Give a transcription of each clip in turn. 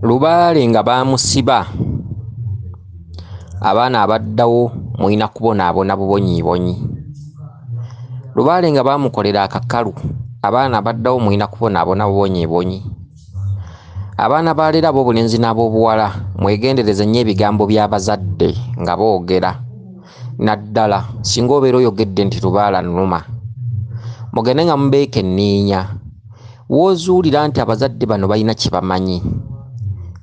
Lubaale nga bamusiba abaana abaddawo mulina kubonaabona bubonyiibonyi. Lubaale nga bamukolera akakalu abaana abaddawo mulina kubonaabona bubonyiibonyi. Abaana baleera ab'obulenzi n'ab'obuwala mwegendereze nnyo ebigambo by'abazadde nga boogera. Naddala singa obeera oyogedde nti Lubaale annuma, mugende nga mubeekenniinya. Woozuulira nti abazadde bano balina kye bamanyi,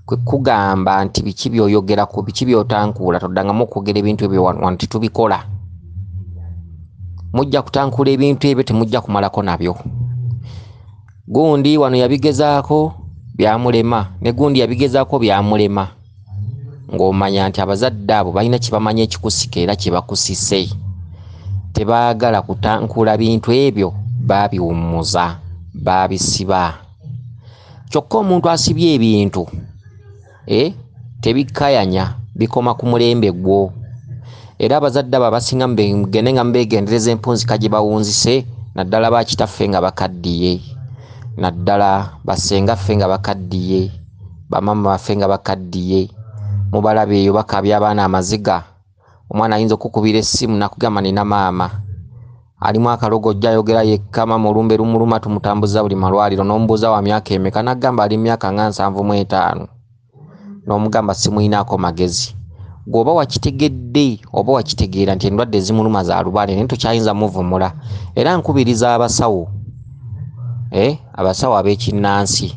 kwe kugamba nti biki by'oyogerako, biki by'otankuula, toddangamu okwogera ebintu ebyo wano titubikola. Mujja kutankuula ebintu ebyo, temujja kumalako nabyo. Gundi wano yabigezaako byamulema, ne gundi yabigezaako byamulema, ng'omanya nti abazadde abo balina kye bamanyi ekikusika era kye bakusise. Tebaagala kutankuula bintu ebyo, baabiwummuza, baabisiba. Kyokka omuntu asibye ebintu tebikayanya, bikoma ku mulembe gwo. Era abazadde abo abasinga mugende nga mubeegendereza empunzika gye bawunzise, naddala bakitaffe nga bakaddiye, naddala basenga ffe nga bakaddiye, bamama baffe nga bakaddiye. Mubalabe eyo bakabya abaana amaziga. Omwana ayinza okukubira essimu nakugamba nina maama alimu akalogo, ojja ayogera yekka, mama olumbe lumuluma tumutambuza buli malwaliro. N'omubuuza wa myaka emeka, nagamba ali myaka nga 75. N'omugamba simuyinaako magezi. Gwoba wakitegedde oba wakitegeera nti endwadde ezimuluma za Lubaale naye tokyayinza muvumula. Era nkubiriza abasawo abasawo ab'ekinnansi,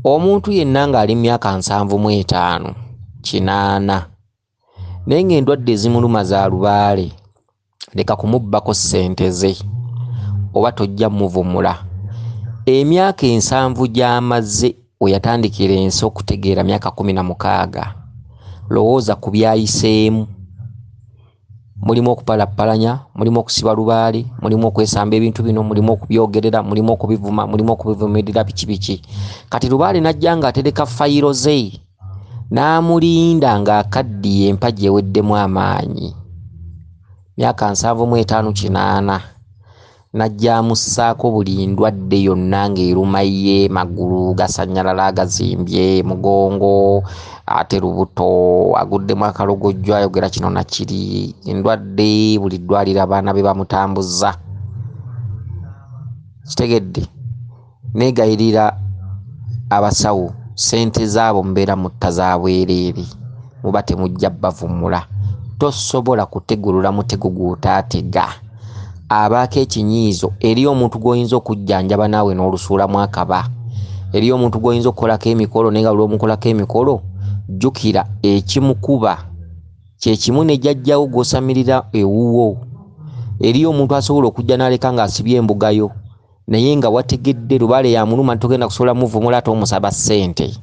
omuntu yenna ng'ali myaka 75 80 naye ng'endwadde ezimuluma za Lubaale, leka kumubbako ssente ze oba tojja muvumula. Emyaka 7 gy'amaze we yatandikira ensi okutegeera myaka 16. Lowooza ku byayiseemu. Mulimu okupalappalanya, mulimu okusiba Lubaale, mulimu okwesamba ebintu bino, mulimu okubyogerera, mulimu okubivuma, mulimu okubivumirira biki biki. Kati Lubaale najja ng'atereka fayiro ze n'amulinda ng'akaddiye empagi eweddemu amaanyi. Myaka 75 80 najja amussaako buli ndwadde yonna ng'eruma ye, magulu gasannyalala agazimbye, mugongo, ate lubuto, aguddemu akalogojjo, ayogera kino na kiri. Endwadde buli ddwaliro abaana be bamutambuza. Kitegedde? Neegayirira abasawo, ssente zaabo mubeera mutta za bwereere, muba temujja bavumula. Tosobola kutegulula mutego gw'otaatega. Abaako ekinyiizo, eri omuntu gw'oyinza okujjanjaba naawe n'olusuulamu akaba. Eri omuntu gw'oyinza okukolako emikolo naye nga olw'omukolako emikolo, jjukira ekimukuba kye kimu ne jjajjawo gw'osamirira ewuwo. Eri omuntu asobola okujja n'aleka ng'asibye embugayo naye nga wategedde Lubaale yamuluma togenda kusobola muvumula ate omusaba ssente.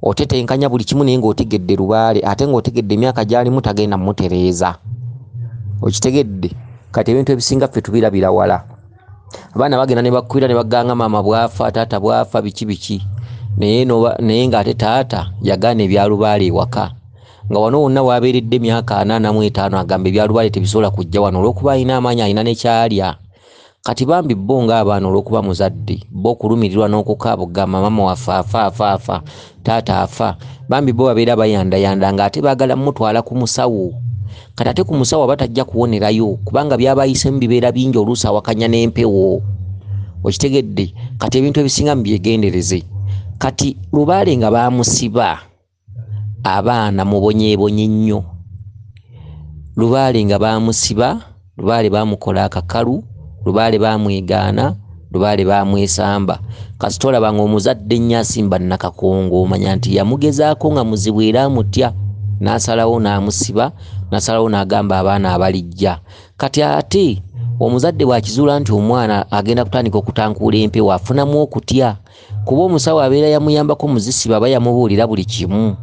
Otetenkanya buli kimu naye ng'otegedde Lubaale, ate ng'otegedde emyaka gy'alimu tagenda mmutereeza. Okitegedde? Kati ebintu ebisinga ffe tubirabira wala. Abaana bagenda ne bakkubira ne baganga maama bwafa, taata bwafa, biki biki. Naye ng'ate taata yagaana ebya Lubaale ewaka. Nga wano wonna waabeeredde myaka 45 agamba ebya Lubaale tebisobola kujja wano olw'okuba alina amaanyi, alina n'ekyalya. Kati bambi bo ng'abaana olw'okuba muzadde, bo okulumirirwa n'okukaaba okugamba maama waffe afa, taata afa. Bambi bo babeera bayandayanda ng'ate baagala mutwala ku musawo. Kati ate ku musawo aba tajja kuwonerayo kubanga byabayisemu bibeera bingi, oluusi awakanya n'empewo. Okitegedde? Kati ebintu ebisinga mubyegendereze. Kati Lubaale nga bamusiba, abaana mubonyeebonye nnyo. Lubaale nga bamusiba, Lubaale bamukola akakalu, Lubaale bamwegaana, Lubaale bamwesamba. Kasita olaba ng'omuzadde nnyo asimba Nakakongo, omanya nti yamugezaako nga muzibu era amutya, n'asalawo n'amusiba, n'asalawo n'agamba abaana abalijja. Kati ate omuzadde bw'akizuula nti omwana agenda kutandika okutankuula empewo, afunamu okutya, kuba omusawo abeera yamuyambako muzisiba aba yamubuulira buli kimu.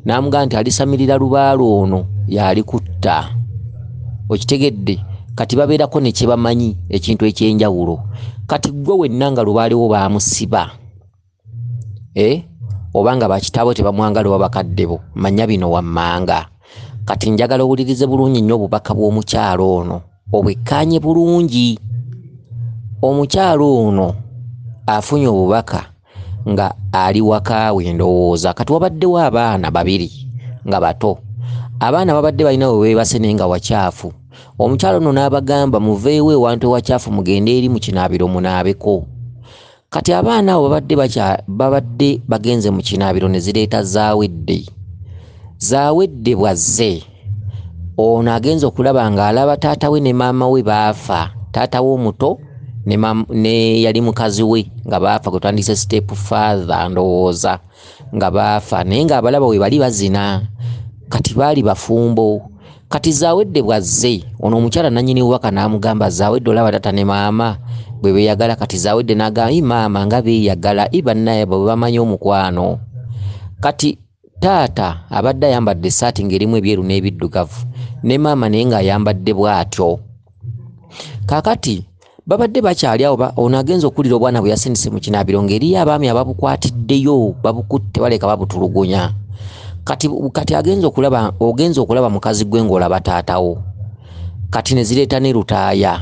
N'amugamba nti alisamirira Lubaale ono y'alikutta. Okitegedde? Kati babeerako ne kye bamanyi, ekintu eky'enjawulo. Kati gwe wenna nga Lubaale wo baamusiba, oba nga bakitaabo tebamwangala oba bakadde bo, manya bino wammanga. Kati njagala owulirize bulungi nnyo obubaka bw'omukyalo ono, obwekkaanye bulungi. Omukyalo ono afunye obubaka nga ali wakaawe ndowooza kati wabaddewo abaana babiri nga bato. Abaana babadde balina we beebase naye nga wakyafu. Omukyalo ono n'abagamba muveewo ewantu ewakyafu mugende eri mu kinaabiro munaabeko. Kati abaana abo babadde bagenze mu kinaabiro ne zireeta zaawedde. Zaawedde bwazze ono agenza okulaba ng'alaba taata we ne maama we baafa. Taata we omuto ne yali mukazi we nga baafa, gwe twandise step father ndowooza nga baafa, naye ng'abalaba we bali bazina. Kati baali bafumbo. Kati zaawedde bwazze ono omukyala nannyini bubaka n'amugamba zaawedde olaba taata ne maama bwe beeyagala. Kati zaawedde n'agamba maama nga beeyagala bannaye bwe bamanyi omukwano. Kati taata abadde ayambadde essaati ng'erimu ebyeru n'ebiddugavu ne maama naye ng'ayambadde bw'atyo. Kaakati babadde bakyali awo ono agenza okuwulira obwana bwe yasindise mu kinaabiro ng'eriyo abaami ababukwatiddeyo babukutte baleka babutulugunya. Kati ogenza okulaba mukazi gwe ng'olaba taatawo. Kati ne zireeta ne Lutaaya.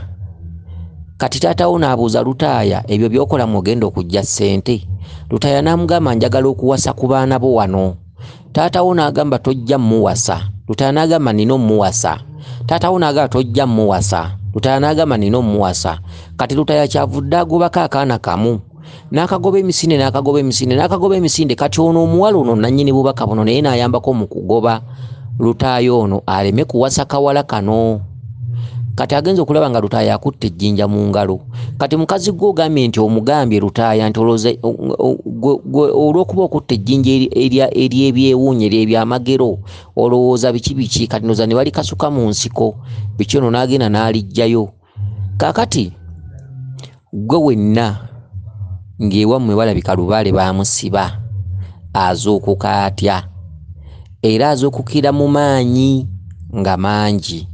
Kati taatawo n'abuuza Lutaaya, ebyo by'okola mugenda okujja ssente? Lutaaya n'amugamba njagala okuwasa ku baana bo wano. Taatawo n'agamba tojja muwasa. Lutaaya n'agamba nina omuwasa. Taatawo n'agamba tojja muwasa. Lutaaya n'agamba nina omuwasa. Kati Lutaaya kyavudde agobako akaana kamu n'akagoba emisinde. Kati ono omuwala ono nannyini bubaka buno naye n'ayambako mu kugoba Lutaaya ono aleme kuwasa kawala kano. Kati agenza okulaba nga Lutaaya akutte ejjinja mu ngalo. Kati mukazi gwe ogambye nti omugambye Lutaaya nti olw'okuba okutte ejjinja ery'ebyewuunyo ery'ebyamagero olowooza biki. Kati noza ne bali kasuka mu nsiko biki ono n'agenda n'alijjayo. Kaakati gwe wenna ng'ewammwe balabika Lubaale baamusiba azuukuka atya era azuukukira mu maanyi nga mangi.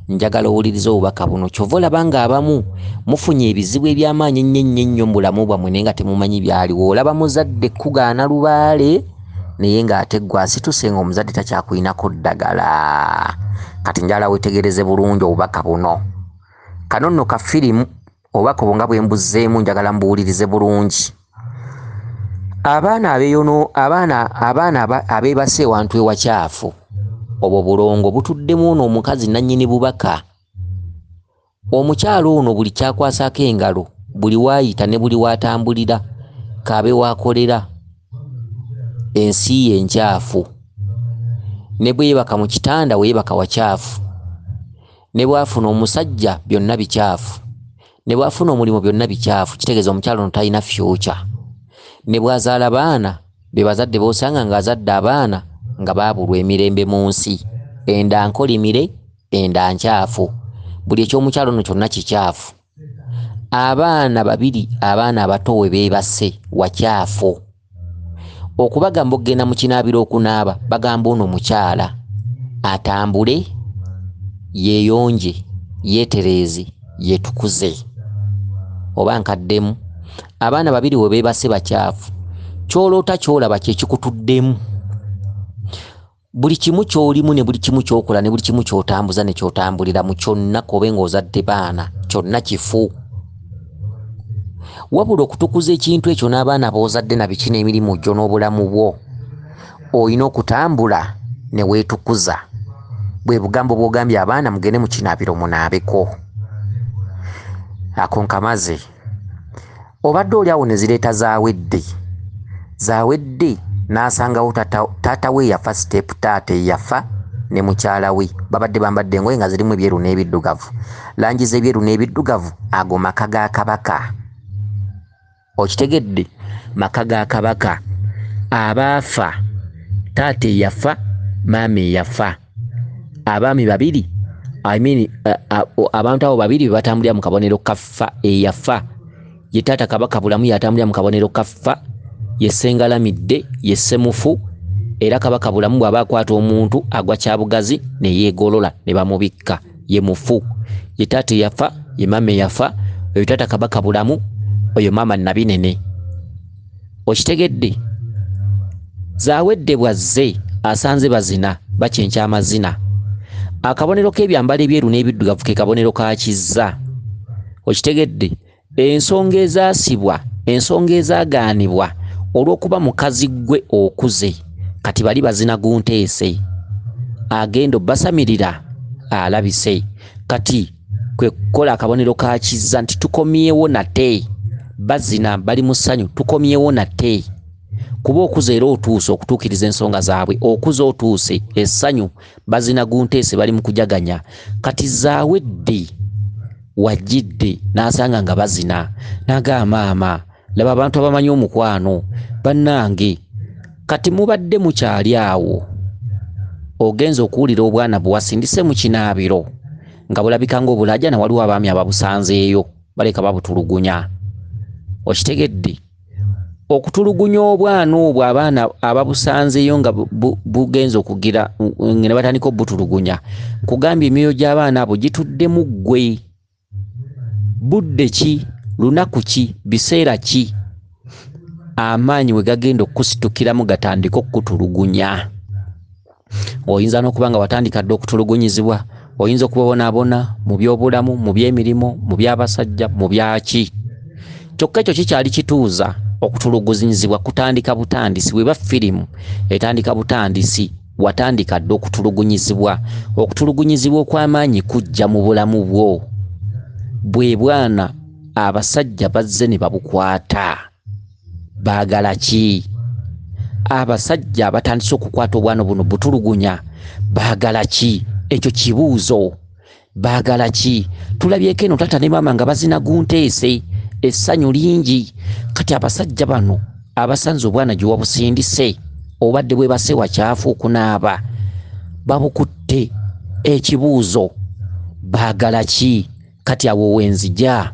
Njagala owuliriza obubaka buno kyova olaba ng'abamu mufunye ebizibu eby'amaanyi ennyo mu bulamu bwammwe naye nga temumanyi byaliwo. Olaba muzadde kugaana Lubaale naye ng'ate ggwe asituse ng'omuzadde takyakulinako ddagala. Kati njagala wetegereze bulungi obubaka buno. Kano nno ka firimu obubaka obwo nga bwe mbuzzeemu njagala mbuwulirize bulungi. Abaana abeebase ewantu ewakyafu obwo bulongo butuddemu ono omukazi nannyini bubaka. Omukyalo ono buli kyakwasako engalo, buli waayita ne buli waatambulira kaabe waakolera. Ensi ye enkyafu. Ne bweyebaka mu kitanda weeyebaka wakyafu. Ne bwafuna omusajja byonna bikyafu. Ne bwafuna omulimu byonna bikyafu. Kitegeeza omukyalo ono talina future. Ne bwazaala baana be bazadde b'osanga ng'azadde abaana nga baabulwa emirembe mu nsi. Enda nkolimire, enda nkyafu. Buli eky'omukyalo ono kyonna kikyafu. Abaana babiri abaana abato we beebase wakyafu. Okubagamba okugenda mu kinaabiro okunaaba bagamba ono mukyala atambule yeeyonje yeetereeze yeetukuze. Oba nkaddemu abaana babiri we beebase bakyafu. Kyoloota kyolaba kye kikutuddemu. Buli kimu ky'olimu ne buli kimu ky'okola ne buli kimu ky'otambuza ne ky'otambulira mu kyonna kobe ng'ozadde baana kyonna kifu. Wabula okutukuza ekintu ekyo n'abaana b'ozadde na biki n'emirimu gyo n'obulamu bwo olina okutambula ne weetukuza. Bwe bugambo bw'ogambye abaana mugende mu kinaabiro munaabeko. Ako nkamaze. Obadde oli awo ne zireeta zaawedde n'asangawo taata we yafa, step taata yafa ne mukyala we babadde bambadde engoye nga zirimu ebyeru n'ebiddugavu. Langi z'ebyeru n'ebiddugavu ago maka ga Kabaka. Okitegedde? Maka ga Kabaka. Abaafa taata yafa, maama yafa. Abaami babiri abantu abo babiri batambulira mu kabonero kaffa eyafa. Ye taata Kabaka bulamu yatambulira mu kabonero kaffa. Ye Ssengalamidde, ye Ssemufu, era Kabaka bulamu bw'aba akwata omuntu agwa kyabugazi ne yeegolola ne bamubikka. Ye mufu. Ye taata yafa, ye maama yafa, oyo taata Kabaka bulamu, oyo maama Nabinene. Okitegedde? Zaawedde bwazze asanze bazina bakyenkya amazina. Akabonero k'ebyambalo ebyeru n'ebiddugavu ke kabonero ka kizza. Okitegedde? Ensonga ezaasibwa, ensonga ezaagaanibwa olw'okuba mukazi gwe okuze kati bali bazina gunteese agenda basamirira alabise kati kwe kukola akabonero ka kizza nti tukomyewo nate bazina bali mu ssanyu tukomyewo nate kuba okuze era otuuse okutuukiriza ensonga zaabwe okuze otuuse essanyu bazina gunteese bali mu kujaganya kati zaawedde wajjidde n'asanga nga bazina n'agamba maama laba abantu abamanyi omukwano bannange kati mubadde mukyali awo ogenza okuwulira obwana bwewasindise mu kinaabiro nga bulabika ng'obulajana waliwo abaami ababusanzeeyo baleka babutulugunya okitegedde okutulugunya obwana obwo abaana ababusanzeeyo nga bugenza okugira ne batandika obutulugunya nkugambye emyoyo gy'abaana abo gituddemu ggwe budde ki lunaku ki biseera ki amaanyi we gagenda okusitukiramu gatandika okutulugunya oyinza n'okuba nga watandika dde okutulugunyizibwa oyinza okubabonaabona mu by'obulamu mu by'emirimu mu by'abasajja mu byaki kyokka ekyo kikyali kituuza okutulugunyizibwa kutandika butandisi weba firimu etandika butandisi watandika dde okutulugunyizibwa okutulugunyizibwa okw'amaanyi kujja mu bulamu bwo bwe bwana abasajja bazze ne babukwata baagala ki abasajja abatandise okukwata obwana buno butulugunya baagala ki ekyo kibuuzo baagala ki tulabyeko eno tata ne maama nga bazina gunteese essanyu lingi kati abasajja bano abasanze obwana gye wabusindise obadde bwe base wakyafu okunaaba babukutte ekibuuzo baagala ki kati awo wenzija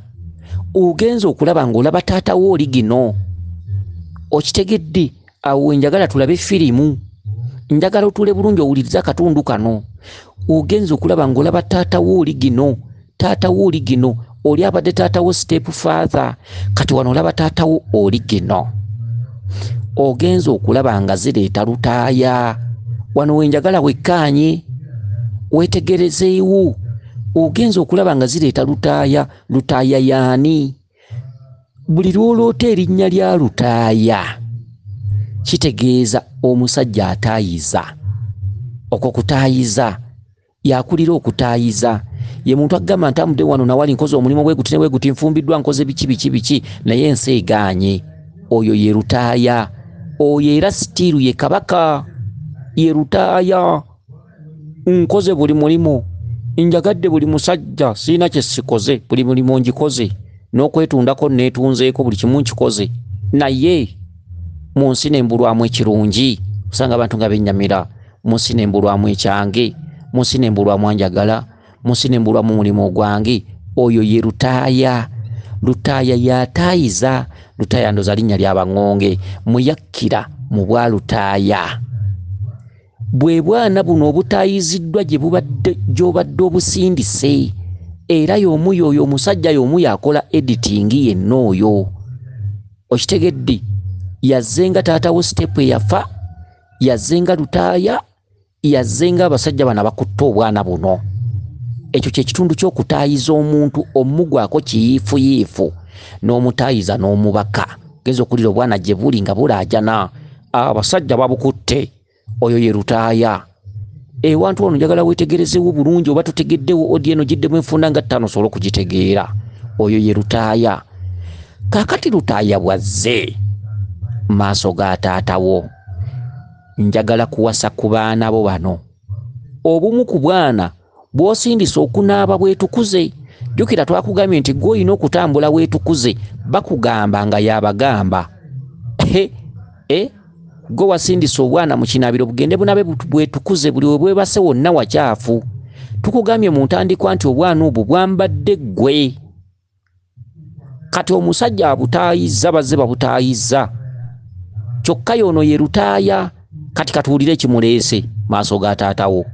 ogenza okulaba ng'olaba taata wo oli gino okitegedde awo njagala tulabe firimu njagala otuule bulungi owuliriza akatundu kano ogenza okulaba ng'olaba taata wo oli gino taata wo oli gino oli abadde taata wo step father kati wano olaba taata wo oli gino ogenza okulaba nga zireeta lutaaya wano wenjagala wekkaanye wetegerezeewo ogenza okulaba nga zireeta lutaaya lutaaya yaani buli lwoloota erinnya lya lutaaya kitegeeza omusajja ataayiza okwo kutaayiza yakulira okutaayiza ye muntu agamba ntambudde wano nawali nkoze omulimu bwe guti ne bwe guti nfumbiddwa nkoze biki naye ensi egaanye oyo ye lutaaya oyo era sitiiru ye kabaka ye lutaaya nkoze buli mulimu njagadde buli musajja siina kye sikoze buli mulimu ngikoze n'okwetundako neetunzeeko buli kimu nkikoze naye mu nsi nembulwamu ekirungi osanga abantu nga bennyamira mu nsi nembulwamu ekyange mu nsi nembulwamu anjagala mu nsi nembulwamu omulimu ogwange oyo ye lutaaya lutaaya yataayiza lutaaya ndoza linnya lyabaŋŋonge muyakkira mu bwa lutaaya bwe bwana buno obutaayiziddwa gye bubadde gy'obadde obusindise era y'omu yoyo omusajja y'omu yakola editing yenna oyo okitegedde yazzenga taata wo sitepu eyafa yazzenga lutaaya yazzenga abasajja bano abakutte obwana buno ekyo kye kitundu ky'okutaayiza omuntu omugwako kiyiifuyiifu n'omutaayiza n'omubaka genza okulira obwana gye buli nga bulaajana abasajja babukutte oyo ye lutaaya ewantu wano njagala wetegerezewo bulungi oba tutegeddewo odi eno giddemu enfunda nga ttaano osobola okugitegeera oyo ye lutaaya kaakati lutaaya bwazze maaso ga taatawo njagala kuwasa ku baana bo bano obumu ku bwana bw'osindisa okunaaba bwetukuze jjukira twakugambye nti gwe olina okutambula bwetukuze bakugamba nga yabagamba gwe wasindisa obwana mu kinaabiro bugende bunabe bwetukuze buli we bwebase wonna wakyafu tukugambye mu ntandikwa nti obwana obwo bwambadde ggwe kati omusajja abutaayiza bazze babutaayiza kyokka yono ye lutaaya kati katuwulire ekimuleese maaso ga taatawo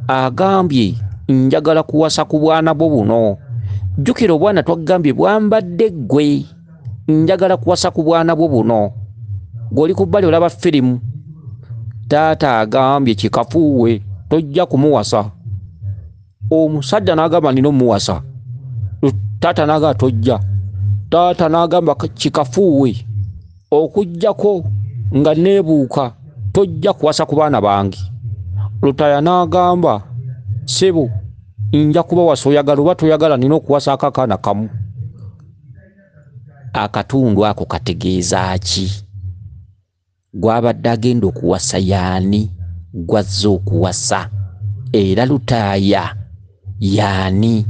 agambye njagala kuwasa ku bwana bwo buno jjukira obwana twagambye bwambadde ggwe njagala kuwasa ku bwana bwo buno gw'oli ku bbali olaba firimu taata agambye kikafuuwe tojja kumuwasa omusajja n'agamba nina omuwasa taata n'agamba tojja taata n'agamba kikafuuwe okujjako nga neebuuka tojja kuwasa ku baana bange. Lutaaya n'agamba ssebo nja kubawasa oyagala oba toyagala nina okuwasa akaana kamu. Akatundu ako kategeeza ki? Gwabadde agenda okuwasa yaani? Gwazze okuwasa era Lutaaya yaani?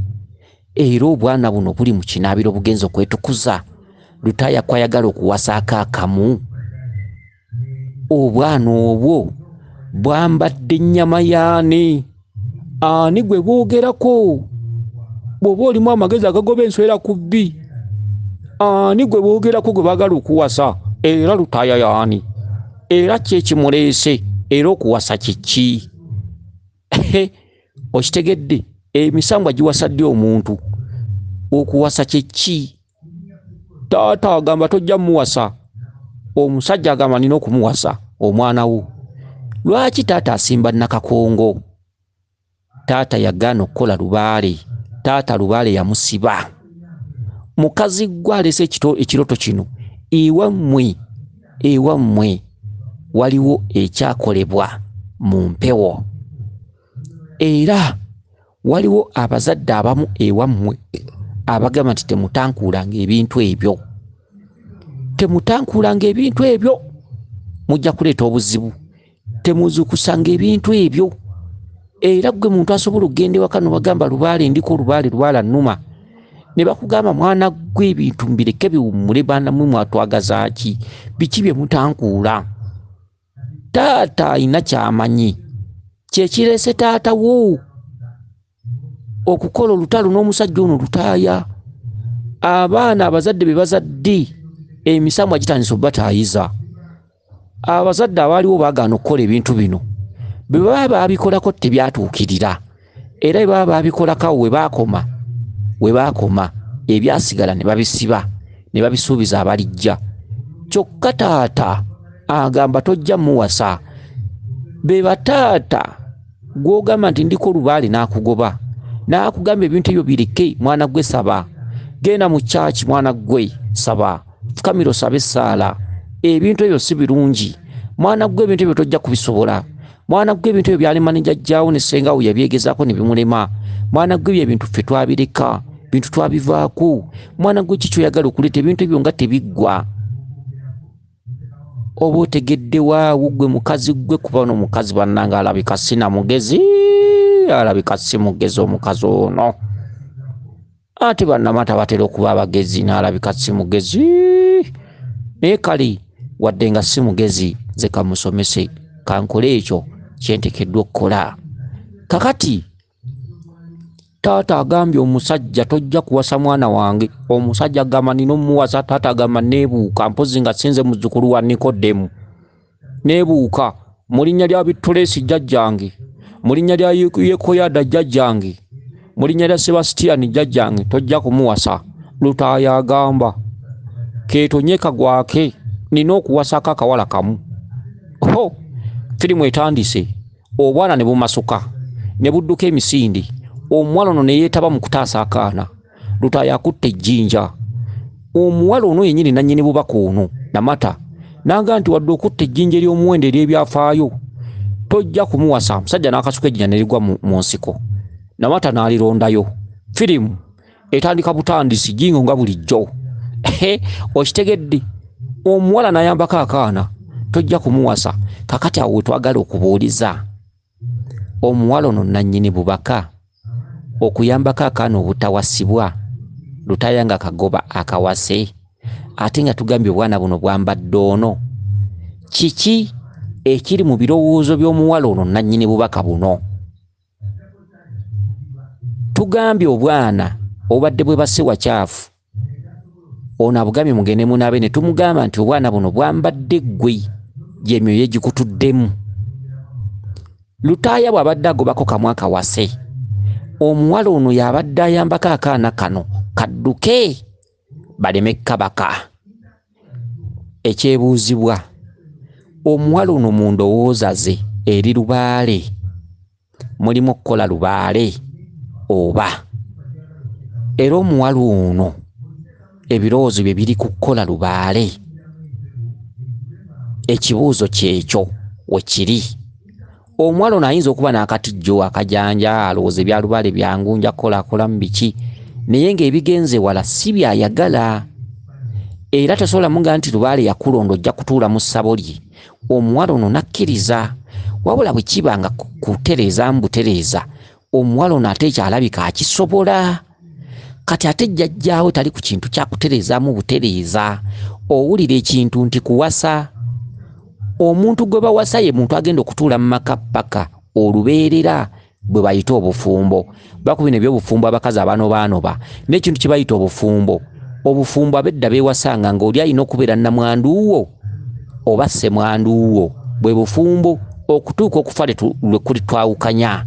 Era obwana buno buli mu kinaabiro bugenza okwetukuza. Lutaaya kwayagala okuwasa akamu. Obwana obwo bwambadde ennyama yaani? Ani gwe boogerako? Bw'oba olimu amagezi agagoba enswera ku bbi, ani gwe boogerako gwe baagala okuwasa? Era Lutaaya yaani? Era ki ekimuleese? Era okuwasa kiki? Okitegedde? Emisango giwasa ddi omuntu? Okuwasa kiki? Taata agamba tojja muwasa. Omusajja agamba nina okumuwasa omwana wo. Lwaki taata asimba Nakakongo? Taata yagaana okukola Lubaale. Taata Lubaale yamusiba. Mukazi gwe alese ekiroto kino. Ewammwe waliwo ekyakolebwa mu mpewo. Era waliwo abazadde abamu ewammwe abagamba nti temutankuulanga ebintu ebyo. Temutankuulanga ebintu ebyo, mujja kuleeta obuzibu. Temuzukusanga ebintu ebyo. Era gwe muntu asobola okugenda ewaka n'obagamba Lubaale ndiko Lubaale annuma. Ne bakugamba mwana gwe ebintu mbireke biwummule baana mmwe mwatwagaza ki? Biki bye mutankuula? Taata alina kyamanyi. Kye kireese taata wo okukola olutalo n'omusajja ono Lutaaya. Abaana abazadde be bazadde emisamwa gitandise obataayiza. Abazadde abaaliwo baagaana okukola ebintu bino. Bwe baba baabikolako tebyatuukirira. Era bwe baba baabikolako we baakoma ebyasigala ne babisiba ne babisuubiza abalijja. Kyokka taata agamba tojja muwasa. Be bataata gw'ogamba nti ndiko Lubaale n'akugoba. N'akugamba ebintu ebyo bireke mwana gwe saba. Genda mu church mwana gwe saba. Fukamira osabe essaala. Ebintu ebyo si birungi. Mwana gwe ebintu ebyo tojja kubisobola. Mwana gwe ebintu ebyo byalema ne jjajjaawo ne ssengawo yabyegezaako ne bimulema. Mwana gwe ebintu ffe twabireka. Bintu twabivaako. Mwana gwe kiki oyagala okuleeta ebintu ebyo nga tebiggwa? Oba otegedde waawo gwe mukazi gwe kuba ono mukazi bannanga alabika sina mugezi. Alabika si mugezi omukazi ono. Ate bannamata batera okuba abagezi n'alabika si mugezi. Naye kale wadde nga si mugezi nze kamusomese kankole ekyo kyentekeddwa okukola. Kakati taata agambye omusajja tojja kuwasa mwana wange. Omusajja agamba nina omuwasa. Taata agamba neebuuka mpozi nga sinze muzzukulu wa Nikodemu. Neebuuka mu linnya lya Bitulesi jjajjange, mu linnya lya Yekoyada jjajjange, mu linnya lya Sebasitiyani jjajjange tojja kumuwasa. Lutaaya agamba keetonyeka gwake nina okuwasako akawala kamu. Firimu etandise. Obwana ne bumasuka ne budduka emisindi. Omuwala ono ne yeetaba mu kutaasa akaana. Lutaaya akutte ejjinja. Omuwala ono yennyini nannyini bubaka ono Namata n'agamba nti wadde okutta ejjinja ery'omuwendo ery'ebyafaayo tojja kumuwasa. Omusajja n'akasuka ejjinja ne ligwa mu nsiko. Namata n'alirondayo. Firimu etandika butandisi jingo nga bulijjo. Okitegedde? Omuwala n'ayambako akaana tojja kumuwasa. Kakati awo twagala okubuuliza omuwala ono nannyini bubaka okuyambako akaana obutawasibwa. Lutaaya nga kagoba akawase. Ate nga tugambye obwana buno bwambadde ono. Kiki ekiri mu birowoozo by'omuwala ono nannyini bubaka buno? Tugambye obwana obadde bwe basse wakyafu. Ono abugambye mugende munaabe ne tumugamba nti obwana buno bwambadde ggwe gy'emyoyo egikutuddemu. Lutaaya bw'abadde agobako kamu akawase. Omuwala ono y'abadde ayambako akaana kano kadduke baleme kabaka. Ekyebuuzibwa omuwala ono mu ndowooza ze eri Lubaale mulimu okukola Lubaale oba era omuwala ono ebirowoozo bye biri ku kukola Lubaale ekibuuzo kyekyo wekiri. Omuwala ono ayinza okuba n'akatijjo akajanja alowooza ebya Lubaale byangu nja kukolamu biki, naye ng'ebigenze wala si byayagala. Era tosobola muga nti Lubaale yakulonda ojja kutuula mu ssabo lye. Omuwala ono nakkiriza, wabula bwe kiba nga kutereeza mbutereeza, omuwala ono ate ekyalabika akisobola. Kati ate jjajjaawe tali ku kintu kya kutereezaamu butereeza. Owulira ekintu nti kuwasa. Omuntu gwe bawasa ye muntu agenda okutuula mu maka paka olubeerera bwe bayita obufumbo. Bakubina ebyobufumbo abakazi abanobaanoba n'ekintu kye bayita obufumbo. Obufumbo abedda beewasanga ng'oli alina okubeera nnamwanduwo oba ssemwanduwo, bwe bufumbo okutuuka okufa lwe kuli twawukanya.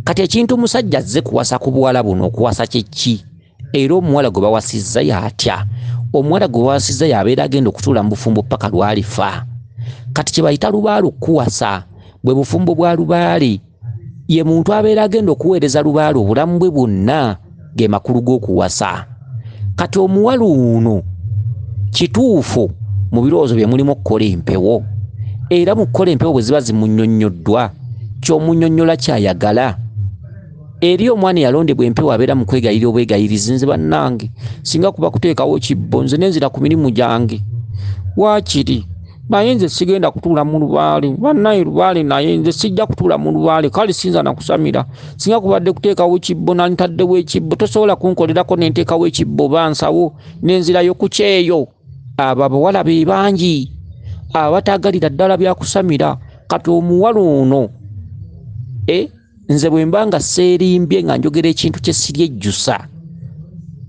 Kati ekintu musajja azze kuwasa ku buwala buno, okuwasa kye ki? Era omuwala gwe bawasizza y'atya? Omuwala gwe bawasizza y'abeera agenda okutuula mu bufumbo paka lwalifa. Kati kye bayita Lubaale okuwasa, bwe bufumbo bwa Lubaale. Ye muntu abeera agenda okuweereza Lubaale obulamu bwe bwonna, ge makulu g'okuwasa. Kati omuwala ono kituufu mu birowoozo bye mulimu okukola empewo, era mu kukola empewo bwe ziba zimunnyonnyoddwa, ky'omunnyonnyola kyayagala. Eri omwana eyalondebwa empewo abeera mu kwegayirira obwegayirizi. Nze bannange singa kuba kuteekawo kibbo, nze nenzira ku mirimu gyange. Waakiri naye nze sigenda kutuula mu Lubaale. Bannaye Lubaale naye nze sijja kutuula mu Lubaale, kale sinza na kusamira. Singa kubadde kuteekawo kibbo nantaddewo ekibbo, tosobola kunkolerako nenteekawo ekibbo bansawo nenzirayo ku kyeyo. Abo abawala be bangi abataagalira ddala bya kusamira. Kati omuwala ono nze bwe mba nga seerimbye nga njogera ekintu kye siryejjusa,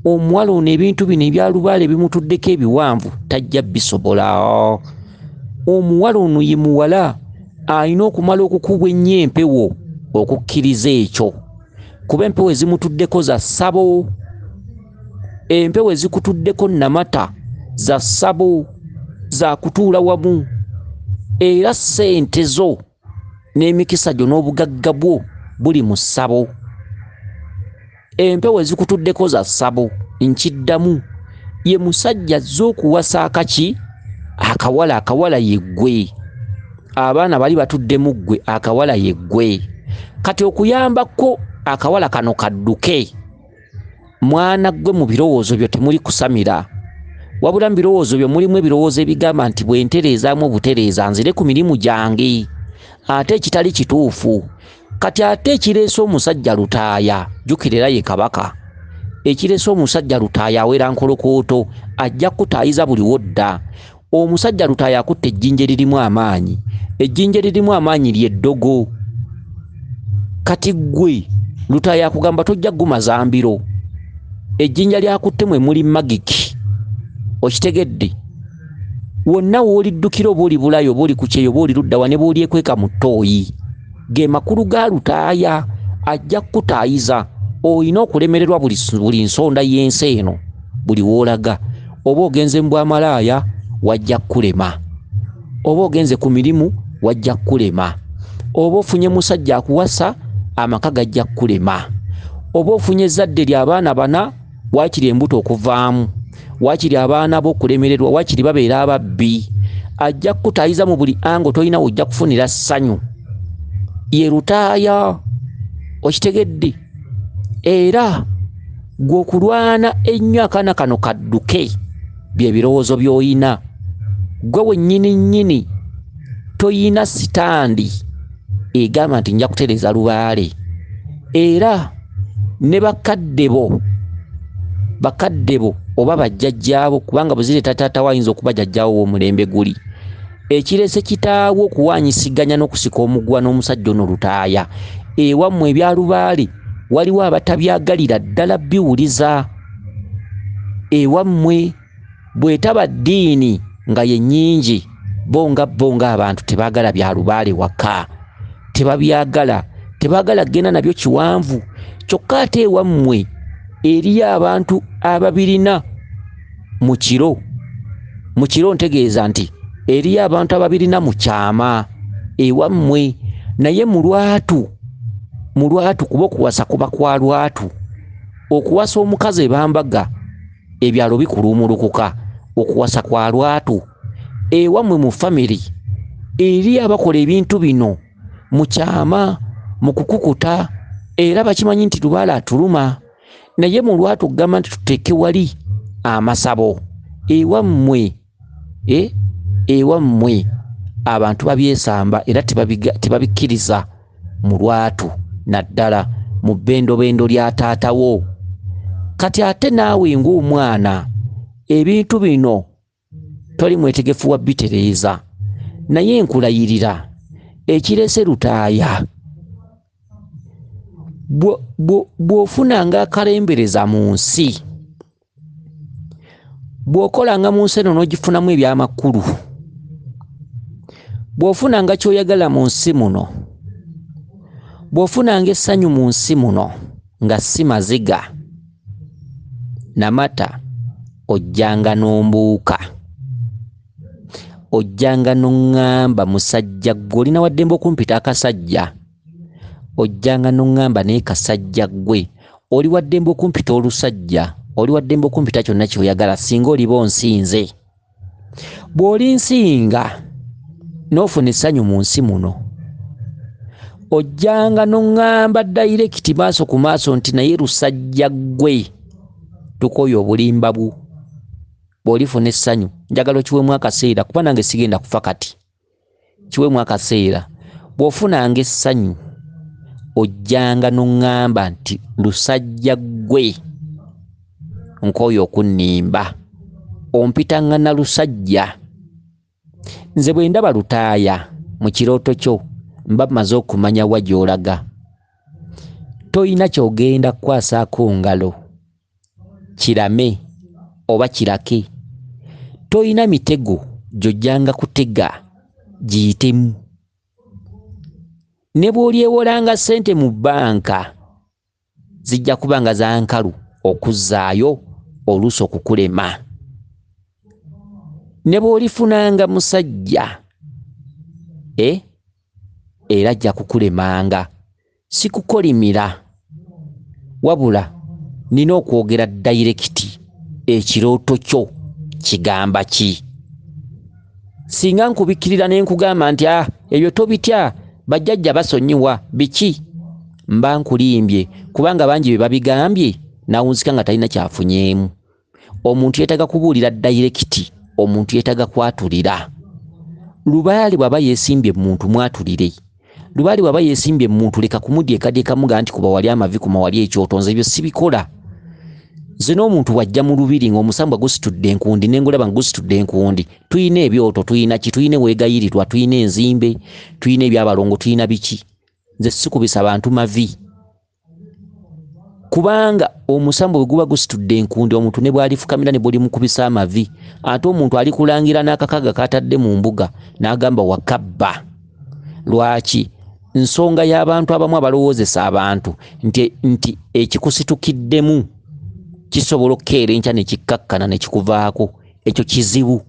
omuwala ono ebintu bino ebya Lubaale bimutuddeko ebiwanvu tajja bisobola. Omuwala ono ye muwala alina okumala okukubwa ennyo empewo okukkiriza ekyo, kuba empewo ezimutuddeko za ssabo, empewo ezikutuddeko namata za ssabo, za kutuula wamu. Era ssente zo n'emikisa gyo n'obugagga bwo buli mu ssabo. Empewo ezikutuddeko za ssabo, nkiddamu, ye musajja azze okuwasa akaki? Akawala. Akawala ye ggwe. Abaana bali batudde mu ggwe, akawala ye ggwe. Kati okuyambako akawala kano kadduke, mwana ggwe mu birowoozo byo temuli kusamira, wabula mu birowoozo byo mulimu ebirowoozo ebigamba nti bwe ntereezaamu obutereeza nzire ku mirimu gyange, ate ekitali kituufu. Kati ate ekireese omusajja lutaaya, jjukira era ye kabaka, ekireese omusajja lutaaya aweera nkolokooto, ajja kutaayiza buli wodda. Omusajja lutaaya akutte ejjinja eririmu amaanyi, ejjinja eririmu amaanyi ly'eddogo. Kati ggwe lutaaya akugamba tojja gumaza mbiro, ejjinja lyakutte mwe muli magiki, okitegedde? Wonna wooliddukira oba oli Bulaaya oba oli ku kyeyo oba oli luddawa ne booli ekweka mu ttooyi, ge makulu ga lutaaya. Ajja kutaayiza. Olina okulemererwa buli nsonda y'ensi eno, buli woolaga. Oba ogenze mu bwamalaaya wajja kulema, oba ogenze ku mirimu wajja kulema, oba ofunye musajja akuwasa amaka gajja kulema, oba ofunye ezzadde ly'abaana bana waakiri embuto okuvaamu, waakiri abaana b'okulemererwa, waakiri babeera ababbi, ajja kutaayiza mu buli ango, tolina wojja kufunira ssanyu. Ye lutaaya, okitegedde? Era gwe okulwana ennyo akaana kano kadduke, bye birowoozo by'oyina. Gwe wennyini nnyini toyina sitandi egamba nti nja kutereeza Lubaale. Era ne bakadde bo oba bajjajjaabo, kubanga bwe zireeta taata wayinza okuba jjajjaawo w'omulembe guli, ekireese kitaawo okuwaanyisiganya n'okusika omuguwa n'omusajja ono lutaaya. Ewammwe ebya Lubaale waliwo abatabyagalira ddala biwuliza. Ewammwe bwetaba ddiini nga ye nnyingi, bo nga abantu tebaagala bya Lubaale waka, tebabyagala, tebaagala genda nabyo kiwanvu. Kyokka ate ewammwe eriyo abantu ababirina mu kiro ntegeeza nti eriyo abantu ababirina mu kyama ewammwe, naye mu lwatu kuba okuwasa kuba kwa lwatu. Okuwasa omukazi ebambaga ebyalo bikuluumulukuka, okuwasa kwa lwatu. ewammwe mu family eri abakola ebintu bino mu kyama mu kukukuta era bakimanyi nti Lubaale atuluma naye mu lwatugamba nti tuteeke wali amasabo ewammwe abantu babyesamba era tebabikkiriza mu lwatu naddala mu bbendobendo lya taatawo. Kati ate naawe ng'omwana ebintu bino toli mwetegefu wa bitereeza naye nkulayirira ekirese lutaaya bw'ofunanga akalembereza mu nsi bw'okolanga mu nsi eno n'ogifunamu ebyamakulu bw'ofunanga ky'oyagala mu nsi muno bw'ofunanga essanyu mu nsi muno nga si maziga namata ojjanga n'ombuuka ojjanga n'oŋŋamba musajja gwe olina waddembe okumpita akasajja ojjanga n'oŋŋamba naye kasajja gwe oli waddembe okumpita olusajja oli waddembe okumpita kyonna ky'oyagala singa oliba onsinze bw'oli nsinga n'ofuna essanyu mu nsi muno ojjanga n'oŋŋamba dayirekiti maaso ku maaso nti naye lusajja gwe tukoye obulimba bw'olifuna essanyu njagala kiweemu akaseera kuba nange sigenda kufa kati kiweemu akaseera bw'ofunanga essanyu ojjanga n'oŋŋamba nti lusajja gwe nkoye okunnimba ompitanga na lusajja nze bwe ndaba lutaaya mu kirooto kyo mba maze okumanya wa gy'olaga toyina ky'ogenda kukwasaako ngalo kirame oba kirake toyina mitego gy'ojjanga kutega giyitemu ne bw'olyewolanga ssente mu bbanka zijja kuba nga za nkalu okuzzaayo oluusi okukulema ne bw'olifunanga musajja era ajja kukulemanga si kukolimira wabula nina okwogera dayirekiti ekirooto kyo kigamba ki singa nkubikkirira ne nkugamba nti ebyo tobitya bajjajja basonyiwa biki mba nkulimbye kubanga bangi be babigambye nawunzika nga talina kyafunyeemu. Omuntu yeetaga kubuulira dayirekiti, omuntu yeetaga kwatulira. Lubaale bw'aba yeesimbye muntu mwatulire. Lubaale bw'aba yeesimbye muntu leka kumudyekadyeka muga nti kuba wali amavi kuma wali ekyoto, nze ebyo sibikola. Nze n'omuntu wajja mu lubiri ng'omusambwa gusitudde enkundi n'engolaba ngusitudde enkundi. Tuyina ebyoto, tuyina ki, tuyina weegayirirwa, tuyina enzimbe, tuyina ebyabalongo, tuyina biki. Nze sikubisa bantu mavi. Kubanga omusambwa bwe guba gusitudde enkundi omuntu ne bw'alifukamira ne bw'oli mukubisa amavi, ate omuntu ali kulangira n'akakaga katadde mu mbuga n'agamba wakabba. Lwaki? Nsonga y'abantu abamu abalowoozesa abantu nti ekikusiitukiddemu kisobola okukeera enkya ne kikkakkana ne kikuvaako. Ekyo kizibu.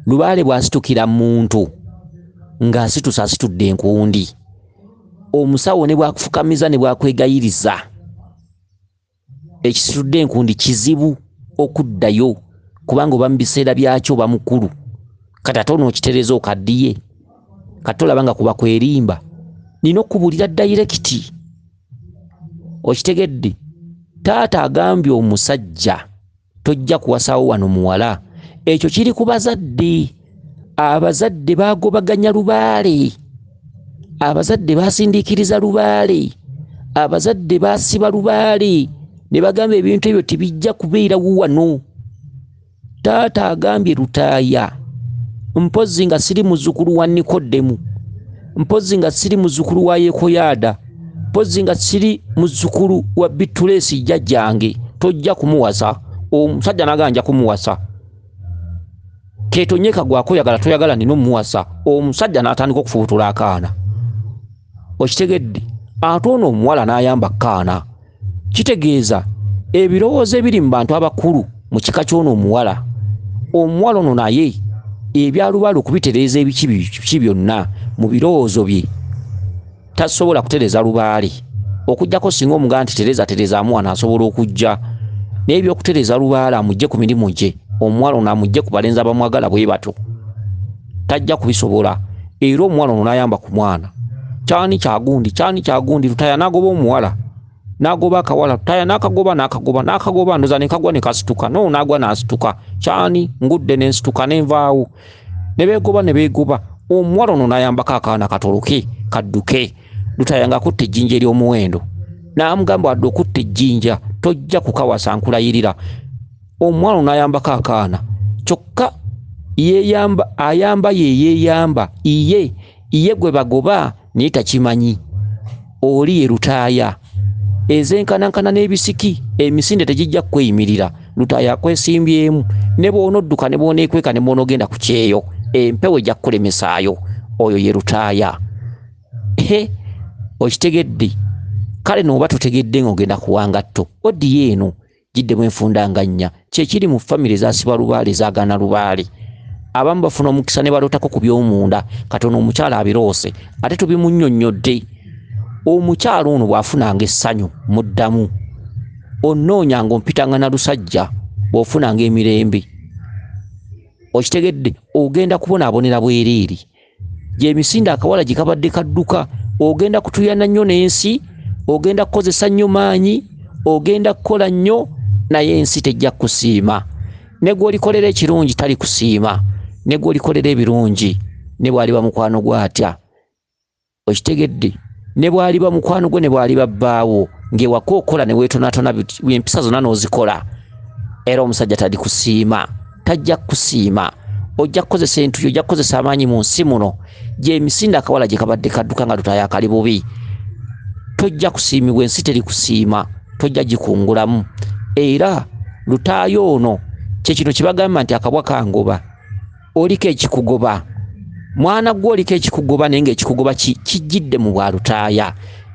Lubaale bw'asitukira muntu ng'asituse asitudde enkundi, omusawo ne bw'akufukamiza ne bw'akwegayiriza, ekisitudde enkundi kizibu okuddayo kubanga oba mu biseera byakyo oba mukulu. Kati ate onookitereeza okaddiye, kati olaba nga kuba kwerimba. Nina okubuulira dayirekiti. Okitegedde? Taata agambye omusajja tojja kuwasaawo wano muwala. Ekyo kiri ku bazadde. Abazadde baagobaganya Lubaale. Abazadde baasindiikiriza Lubaale. Abazadde baasiba Lubaale. Ne bagamba ebintu ebyo tibijja kubeerawo wano. Taata agambye Lutaaya. Mpozzi nga siri muzzukulu wa Nikodemu. Mpozzi nga siri muzzukulu wa Yekoyaada. Mpozzi nga siri muzzukulu wa Bitulesi jjajjange. Tojja kumuwasa. Omusajja n'agamba nja kumuwasa. Keetonyeka gwakoyagala toyagala nina omuwasa. Omusajja n'atandika okufubutula akaana. Okitegedde? Ate ono omuwala n'ayamba kaana. Kitegeeza ebirowoozo ebiri mu bantu abakulu mu kika ky'ono omuwala. Omuwala ono naye ebya Lubaale okubitereeza ebiki byonna mu birowoozo bye tasobola kutereeza Lubaale. Okujjako singa omugaa nti tereezaamu wano asobola okujja. Naye ebyokutereeza Lubaale amugye ku mirimu gye. Omuwala ono amugye ku balenzi abamwagala bwe bato. tajja kubisobola. Era omuwala ono n'ayamba ku mwana. Kyani kyagundi Lutaaya n'agoba omuwala. N'agoba akawala, Lutaaya n'akagoba ndoza ne kagwa ne kasituka. No n'agwa n'asituka. Kyani ngudde n'ensituka n'envaawo. Ne beegoba. Omuwala ono n'ayambako akaana katoloke kadduke. Lutaaya ng'akutte ejjinja ery'omuwendo. N'amugamba wadde okutte ejjinja tojja kukawasa nkulayirira. Omuwala ono n'ayambako akaana. Kyokka ayamba iye gwe bagoba naye takimanyi. Oli ye Lutaaya. Ezenkanankana n'ebisiki emisinde tegijja kweyimirira. Lutaaya akwesimbyemu. Ne bw'onodduka ne bw'oneekweka ne bw'onogenda ku kyeyo empewo ejja kukulemesaayo. Oyo ye Lutaaya. Okitegedde? Kale n'oba totegedde ng'ogenda kuwangatto oddiyo eno giddemu enfundanganya. Kyekiri mu famire ezasiba Lubaale ezaagaana Lubaale. Abamu bafuna omukisa ne balootako ku by'omunda katono omukyala abiroose ate tubimunnyonnyodde. Omukyala ono bw'afunanga essanyu muddamu. Onnoonyanga ompitanga na lusajja bw'ofunanga emirembe. Okitegedde? Ogenda kubonaabonera bwereere. Gyemisinde akawala gye kabadde kadduka. Ogenda kutuyana nnyo n'ensi. Ogenda kukozesa nnyo maanyi. Ogenda kukola nnyo naye ensi tejja kusiima. Ne gw'olikolera ekirungi tali kusiima. Ne gw'olikolera ebirungi ne bw'aliba mukwano gw'atya. Okitegedde? Ne bw'aliba mukwano gwe ne bw'aliba bbaawo ng'ewaka okola ne weetonatona empisa zonna n'ozikola. Era omusajja tali kusiima. Tajja kusiima. Ojja kukozesa entuyo, ojja kukozesa amaanyi mu nsi muno. Gyemisinde akawala gye kabadde kadduka nga Lutaaya akali bubi. Tojja kusiimibwa, ensi teri kusiima. Tojja gikungulamu. Era Lutaaya ono kyekino kibagamba nti akabwa kangoba. Oliko ekikugoba. Mwana gwe oliko ekikugoba naye ng'ekikugoba kijjidde mu bwa Lutaaya.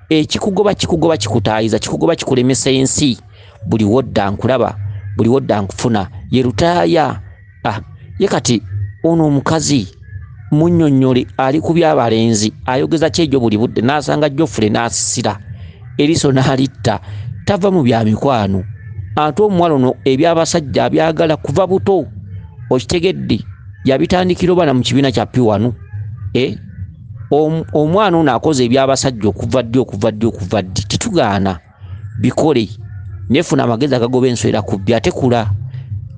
Ekikugoba kikutaayiza, kikugoba kikulemesa ensi. Buli wodda nkulaba, buli wodda nkufuna. Ye Lutaaya. Ye kati ono omukazi munnyonnyole ali ku by'abalenzi ayogeza kyejjo buli budde n'asanga Jjofule n'asisira. Eriso n'alitta. Tava mu bya mikwano. Ate omuwala ono eby'abasajja abyagala kuva buto. Okitegedde? Yabitandikira obana mu kibiina kya P1. Omwana ono akoze eby'abasajja okuva ddi. Titugaana bikole. Nefuna amagezi agagoba enswera ku bbi ate kula.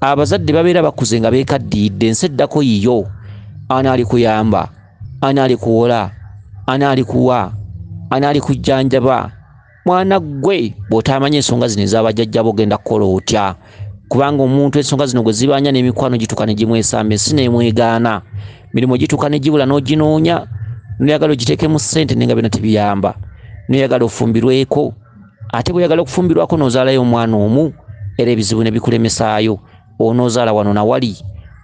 Abazadde babeera bakuze nga beekaddiidde ensi eddako yiyo. Ani ali kuyamba? Ani ali kuwola? Ani ali kuwa? Ani ali kujjanjaba? Mwana gwe bw'otamanya ensonga zino ez'abajjajja b'ogenda kukola otya? Kubanga omuntu ensonga zino gwe zibanja n'emikwano gituuka ne gimwesamba ensi n'emwegaana. Mirimu gituuka ne gibula n'oginoonya. Noyagala ogiteekemu ssente naye nga byonna tebiyamba. Noyagala ofumbirweko. Ate bw'oyagala okufumbirwako n'ozaalayo omwana omu era ebizibu ne bikulemesaayo. Onoozaala wano na wali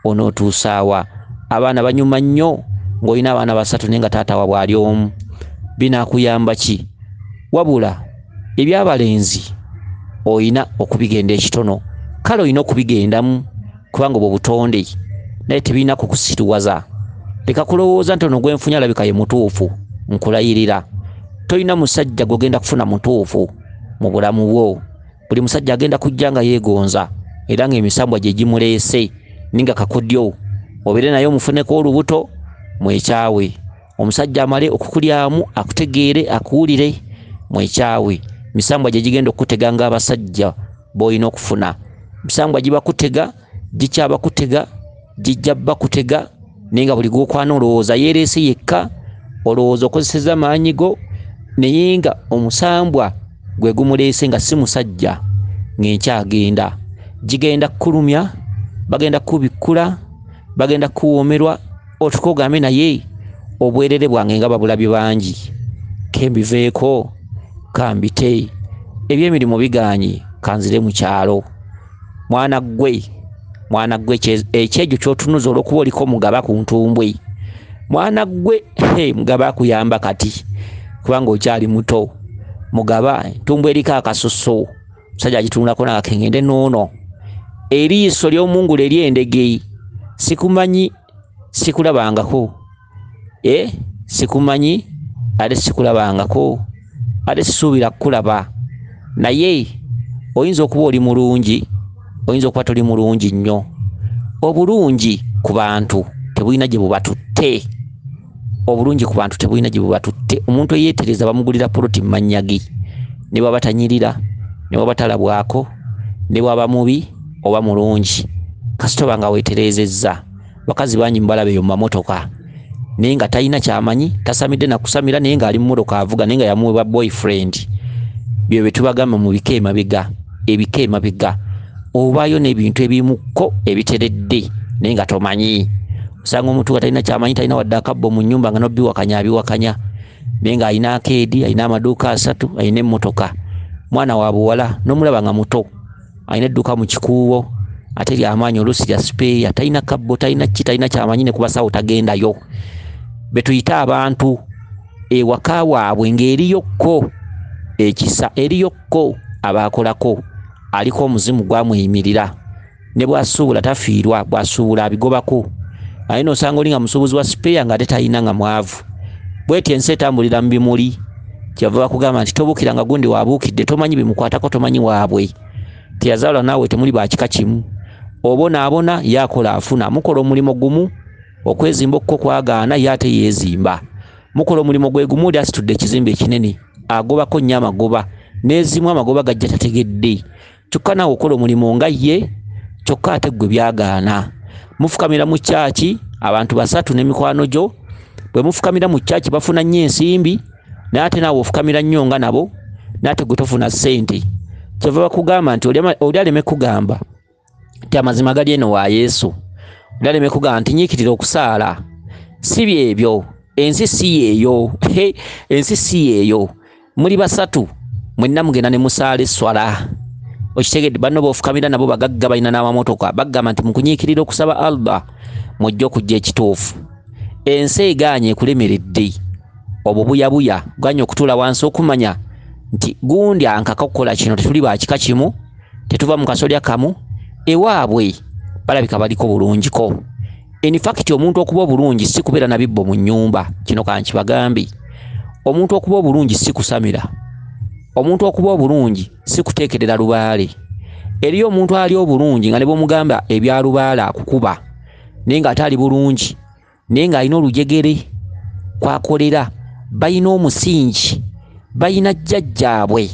onootuusaawa. Abaana banyuma nnyo ng'olina abaana 3 naye nga taata wa bw'ali omu. Binaakuyamba ki? Wabula eby'abalenzi oyina okubigenda ekitono. Kale oyina okubigendamu kubanga obwo butonde naye tebirina kukusituwaza. Leka kulowooza nti ono gwenfunya alabika ye mutuufu. Nkulayirira toyina musajja gw'ogenda kufuna mutuufu mu bulamu bwo. Buli musajja agenda kujja nga yeegonza era ng'emisambwa gye gimuleese ninga kakodyo. Obeere naye omufuneko olubuto mwekyawe. Omusajja amale okukulyamu akutegeere akuwulire mwekyawe. Misambwa gye gigenda okutega ng'abasajja b'olina okufuna. Misambwa giba kutega, gikyaba kutega, gijja bakutega naye nga buli gw'okwana olowooza yeereese yekka. Olowooza okozeseza maanyi go naye nga omusambwa gwe gumuleese nga si musajja ng'enkyagenda. Gigenda kukulumya, bagenda kubikkula, bagenda kuwoomerwa. Otuko ogambe naye obwerere bwange nga babulabye bangi. Kembiveeko kambite. Ebyemirimu biganye kanzire mu kyalo. Mwana gwe ekyejo ky'otunuza olw'okuba oliko mugaba ku ntumbwe. Mwana gwe mugaba akuyamba kati kubanga okyali muto. Mugaba entumbwe eriko akasusu. Musajja agitunulako n'akengende noono. Eriiso ly'omungula ery'endege. Sikumanyi, sikulabangako. Sikumanyi ate sikulabangako. Ate sisuubira kukulaba. Naye oyinza okuba oli mulungi, oyinza okuba toli mulungi nnyo. Obulungi ku bantu tebulina gye bubatutte. Obulungi ku bantu tebulina gye bubatutte. Omuntu eyeetereza bamugulira poloti mu mannya ge, ne bwaba tanyirira, ne bwaba talabwako, ne bwaba mubi oba mulungi. Kasita oba nga weeterezezza, bakazi bangi mubalabe eyo mu mamotoka naye nga talina kyamanyi, tasamidde na kusamira, naye ng'ali mu mmotoka avuga, naye nga yamuweebwa boyfriend. Byo bye tubagamba mu bika emabega, ebika emabega. Obaayo n'ebintu ebimukko ebiteredde naye nga tomanyi. Osanga omuntu nga talina kyamanyi, talina wadde akabbo mu nnyumba nga n'obiwakanya abiwakanya, naye ng'alina akeedi, alina amaduuka 3, alina emmotoka. Mwana wa buwala n'omulaba nga muto, alina edduuka mu kikuubo, ate ly'amaanyi oluusi lya sipeeya, talina kabbo, talina kyamanyi, ne ku basawo tagendayo. Be tuyita abantu ewaka waabwe ng'eriyokko ekisa, eriyokko abaakolako, aliko omuzimu gwamweyimirira, ne bw'asuubula tafiirwa, bw'asuubula abigobako. Aye n'osanga oli nga musuubuzi wa sipeeya ng'ate talina, nga mwavu. Bw'etyo ensi etambulira mu bimuli, kyava bakugamba nti tobuukira nga gundi waabuukidde, tomanyi bimukwatako, tomanyi waabwe. Teyazaalwa naawe temuli ba kika kimu. Obonaabona yaakola afuna. Mukola omulimu gumu, okwezimba okko kwagaana, ye ate yeezimba. Mukola omulimu gwe gumu, oli asitudde ekizimbe ekinene, agobako nnyo amagoba, n'ezimu amagoba gajja tategedde. Kyokka naawe okola omulimu nga ye, kyokka ate ggwe byagaana. Mufukamira mu kyaki abantu 3 n'emikwano gyo. Bwe mufukamira mu kyaki bafuna nnyo ensimbi, naye ate naawe ofukamira nnyo nga nabo, n'ate gwe tofuna ssente. Kyova bakugamba nti oli aleme kugamba nti amazima gali eno wa Yesu. Oli aleme kugamba nti nyiikirira okusaala. Si byebyo, ensi si yeeyo. Ensi si yeeyo. Muli 3 mwenna mugenda ne musaala esswala. Okitegedde banno b'ofukamira nabo bagagga balina n'amamotoka, bagamba nti mukunyiikirira okusaba Allah mujja okujja ekituufu. Ensi egaanye ekulemeredde. Obubuyabuya ganye okutuula wansi okumanya nti gundi ankaka okukola kino, tetuli ba kika kimu, tetuva mu kasolya kamu, ewaabwe balabika baliko bulungiko. In fact omuntu okuba obulungi si kubeera na bibbo mu nnyumba. Kino kankibagambe. Omuntu okuba obulungi si kusamira. Omuntu okuba obulungi si kuteekerera Lubaale. Eriyo omuntu ali obulungi nga ne bw'omugamba ebya Lubaale akukuba, naye nga ate ali bulungi, naye ng'alina olujegere kwakolera, balina omusingi, balina jjajjaabwe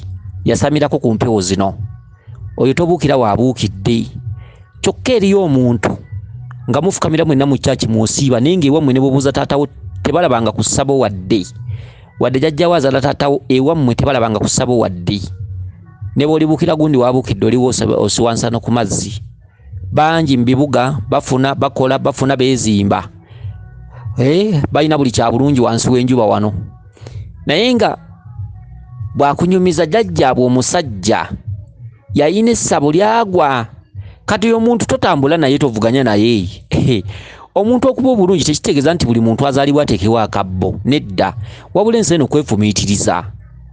yasamirako ku mpewo zino. Oyo tobuukira waabuukidde. Kyokka eriyo omuntu nga mufukamira mwenna mu kyaki mwosiiba, naye ng'ewammwe ne bw'obuuza taatawo tebalabanga ku ssabo wadde jjajjawo azaala taatawo, ewammwe tebalabanga ku ssabo wadde. Ne bw'olibuukira gundi waabuukidde oliwo osiwansa no ku mazzi. Bangi mu bibuga bafuna, bakola, bafuna, beezimba. Balina buli kya bulungi wansi w'enjuba wano. Naye nga bwakunyumiza jjajjaabwe omusajja yalina essabo lyagwa. Kati omuntu totambula naye, tovuganya naye. Omuntu okuba obulungi tekitegeeza nti buli muntu azaalibwa ateekewo akabbo. Nedda. Wabula ensi eno kwefumiitiriza.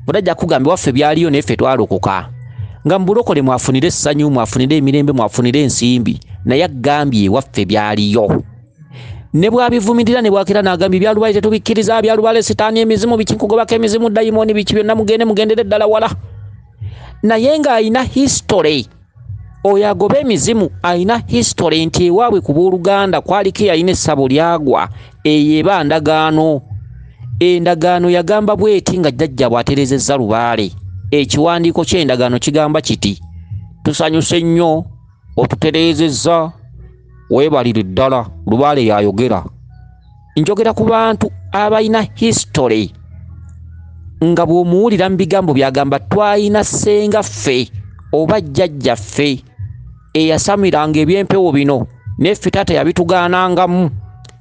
Budajja kugamba waffe byaliyo naye ffe twalokoka. Nga mu bulokole mwafunire essanyu, mwafunire emirembe, mwafunire ensimbi, naye agambye waffe byaliyo. Ne bwabivumirira ne bwakira n'agambye ebya Lubaale tetubikkiriza, bya Lubaale sitaani, emizimu biki, nkugobako emizimu, dayimooni biki, byonna mugendere ddala wala. Naye ng'alina history. Oyo agoba emizimu alina history nti ewaabwe ku booluganda kwaliko yalina essabo lyagwa, eyo eba ndagaano. Endagaano yagamba bweti nga jjajja bw'aterezezza Lubaale. Ekiwandiiko ky'endagaano kigamba kiti, tusanyuse nnyo otutereezezza, weebalire ddala, Lubaale yayogera. Njogera ku bantu abalina history nga bw'omuwulira mu bigambo byagamba twalina ssengaffe oba jjajjaffe eyasamiranga eby'empewo bino, neffe taata yabitugaanangamu,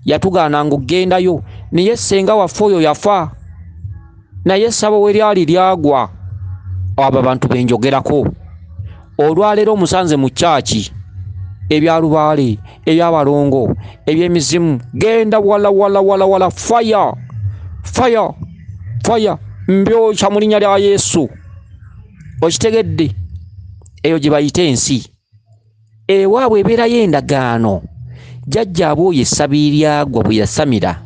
yatugaananga okgendayo, naye ssenga waffe oyo yafa, naye essabo we lyali lyagwa. Abo abantu benjogerako. Olwaleero musanze mu kyaki ebya Lubaale, eby'abalongo, eby'emizimu, genda wala, fire, mbyokya mu linnya lya Yesu. Okitegedde? Eyo gye bayita ensi. Ewaabwe ebeerayo endagaano. Jjajjaabwe oyo essabi lyagwa bwe yasamira,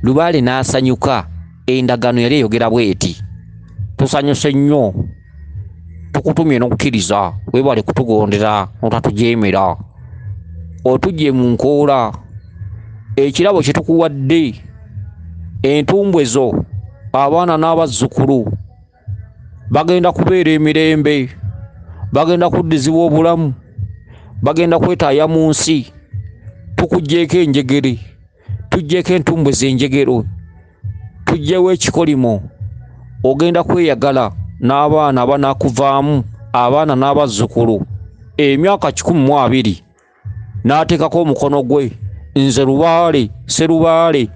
Lubaale n'asanyuka. Endagaano yali eyogera bweti, tusanyuse nnyo, tukutumye n'okukkiriza, weebale kutugondera, otatujeemera, otujje mu nkoola, ekirabo kye tukuwadde entumbwe zo abaana n'abazzukulu bagenda kubeera emirembe, bagenda kuddizibwa obulamu, bagenda kwetaaya mu nsi. Tukugjeeko enjegere, tugjeeko entumbwe z'enjegero, tugjewo ekikolimo. Ogenda kweyagala n'abaana abanaakuvaamu, abaana n'abazzukulu. Emyaka 12 n'ateekako omukono gwe, nze Lubaale Serubaale,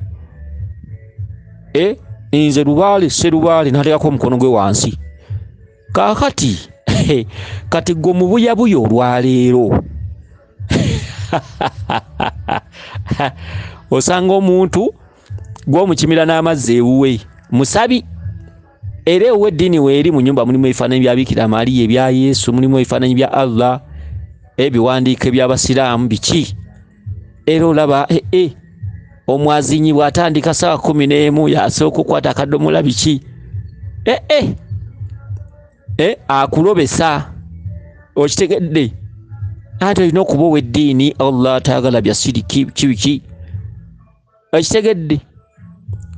nze Lubaale Serubaale, n'ateekako omukono gwe wansi. Kaakati kati gwe mubuyabuya olwaleero osanga omuntu gw'omukimira n'amazzi ewuwe musabi. Era ewuwe eddiini weeri mu nnyumba mulimu ebifaananyi bya Bikira Maria, ebya Yesu, mulimu ebifaananyi bya Allah, ebiwandiiko eby'Abasiraamu biki. Era olaba omwazinyi bw'atandika ssaawa 11 yasooka okukwata akadomola biki. Akulobesa, okitegedde. Ate olina okuba ow'eddiini Allah taagala bya siriki kibiki. Okitegedde.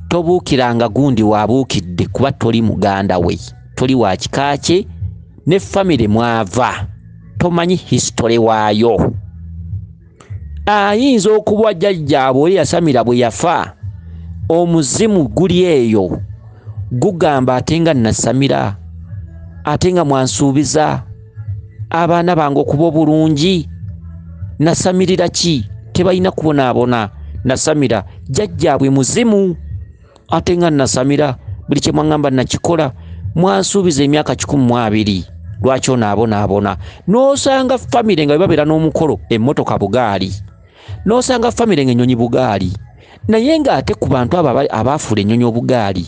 Tobuukiranga gundi waabuukidde kuba toli muganda we, toli wa kika kye, ne famire mwava tomanyi history waayo. Ayinza okuba jjajjaabwe oli yasamira bwe yafa, omuzimu guli eyo gugamba ate nga nasamira, ate nga mwansuubiza abaana bange okuba obulungi, nasamirira ki? Tebalina kubonaabona. Nasamira jjajjaabwe muzimu, ate nga nasamira buli kye mwaŋŋamba nakikola. Mwansuubiza emyaka 12, lwaki onaabonaabona? N'osanga famire nga babeera n'omukolo emmotoka bugaali, n'osanga famire ng'ennyonyi bugaali, naye ng'ate ku bantu abo abaafuula ennyonyi obugaali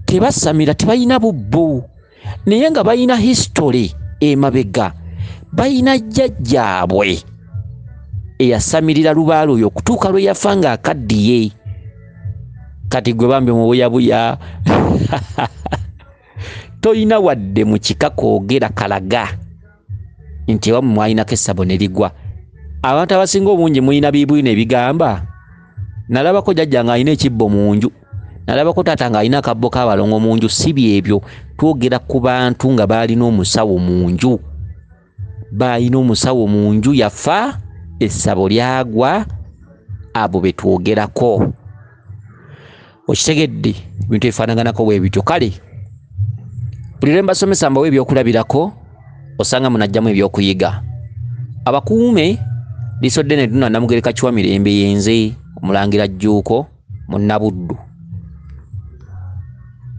tebasamira, tebalina bubbu, naye nga balina history emabega, balina jjajjaabwe eyasamirira Lubaale oyo okutuuka lwe yafa ng'akaddiye. Kati gwe bambi mu buyabuya tolina wadde mu kika koogera kalaga nti ewammwe mwalinako essabo ne ligwa. Abantu abasinga obungi mulina biibulina ebigamba. Nalabako jjajja ng'alina ekibbo mu nju, nalabako taata ng'alina akabbo k'abalongo mu nju. Si byebyo, twogera ku bantu nga baalina omusawo mu nju. Baalina omusawo mu nju, yafa, essabo lyagwa, abo be twogerako. Okitegedde, ebintu ebifaanaganako bwe bityo. Kale buli lwe mbasomesa mbawa ebyokulabirako, osanga munajjamu ebyokuyiga. Abakuume liso ddene Dduna Namugereka Kiwamirembe yenze Omulangira Jjuuko Munnabuddu.